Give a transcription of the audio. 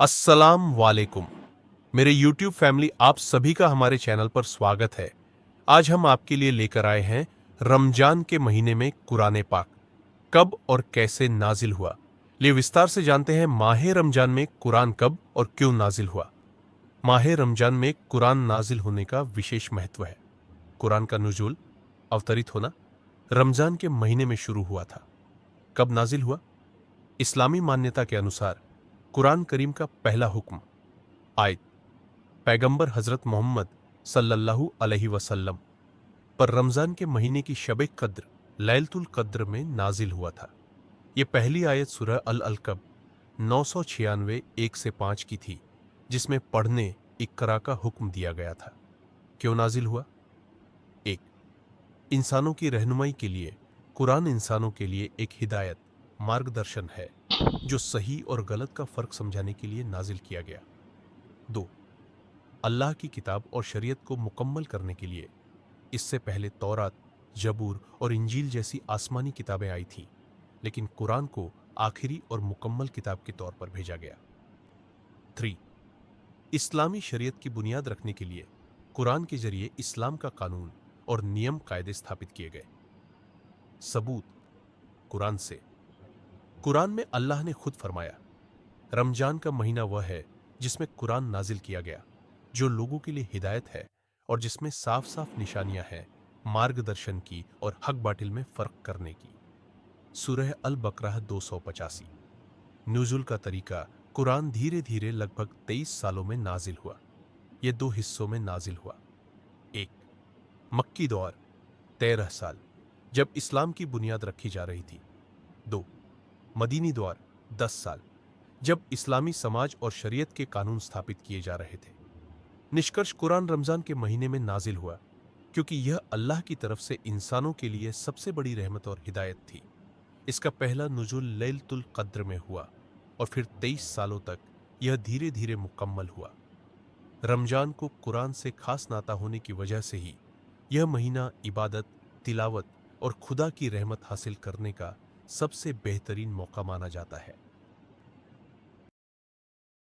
अस्सलाम वालेकुम। मेरे YouTube फैमिली आप सभी का हमारे चैनल पर स्वागत है। आज हम आपके लिए लेकर आए हैं रमजान के महीने में कुरान पाक कब और कैसे नाजिल हुआ। लिए विस्तार से जानते हैं माह रमजान में कुरान कब और क्यों नाजिल हुआ। माह रमजान में कुरान नाजिल होने का विशेष महत्व है। कुरान का नुज़ूल अवतरित होना रमजान के महीने में शुरू हुआ था। कब नाजिल हुआ? इस्लामी मान्यता के अनुसार कुरान करीम का पहला हुक्म आयत पैगंबर हजरत मोहम्मद सल्लल्लाहु अलैहि वसल्लम पर रमजान के महीने की शब कद्र लैलतुल कद्र में नाजिल हुआ था। यह पहली आयत सूरह अल अलकब 996 1 से 5 की थी, जिसमें पढ़ने इक्रा का हुक्म दिया गया था। क्यों नाजिल हुआ? एक, इंसानों की रहनुमाई के लिए कुरान इंसानों के लिए एक हिदायत मार्गदर्शन है जो सही और गलत का फर्क समझाने के लिए नाजिल किया गया। 2, अल्लाह की किताब और शरीयत को मुकम्मल करने के लिए इससे पहले तौरात, जबूर और इंजील जैसी आसमानी किताबें आई थीं, लेकिन कुरान को आखिरी और मुकम्मल किताब के तौर पर भेजा गया। 3, इस्लामी शरीयत की बुनियाद रखने के लिए कुरान के जरिए इस्लाम का कानून और नियम कायदे स्थापित किए गए। सबूत कुरान से। कुरान में अल्लाह ने खुद फरमाया, रमजान का महीना वह है जिसमें कुरान नाजिल किया गया, जो लोगों के लिए हिदायत है और जिसमें साफ साफ निशानियां हैं मार्गदर्शन की और हक बाटिल में फर्क करने की। सूरह अल बकरा 285। नुज़ुल का तरीका कुरान धीरे धीरे लगभग 23 सालों में नाजिल हुआ। यह 2 हिस्सों में नाजिल हुआ। 1, मक्की दौर 13 साल जब इस्लाम की बुनियाद रखी जा रही थी। 2, मदीनी दौर 10 साल जब इस्लामी समाज और शरीयत के कानून स्थापित किए जा रहे थे। निष्कर्ष कुरान रमजान के महीने में नाजिल हुआ क्योंकि यह अल्लाह की तरफ से इंसानों के लिए सबसे बड़ी रहमत और हिदायत थी। इसका पहला नुज़ुल लैलतुल कद्र में हुआ और फिर 23 सालों तक यह धीरे धीरे मुकम्मल हुआ। रमजान को कुरान से खास नाता होने की वजह से ही यह महीना इबादत, तिलावत और खुदा की रहमत हासिल करने का सबसे बेहतरीन मौका माना जाता है।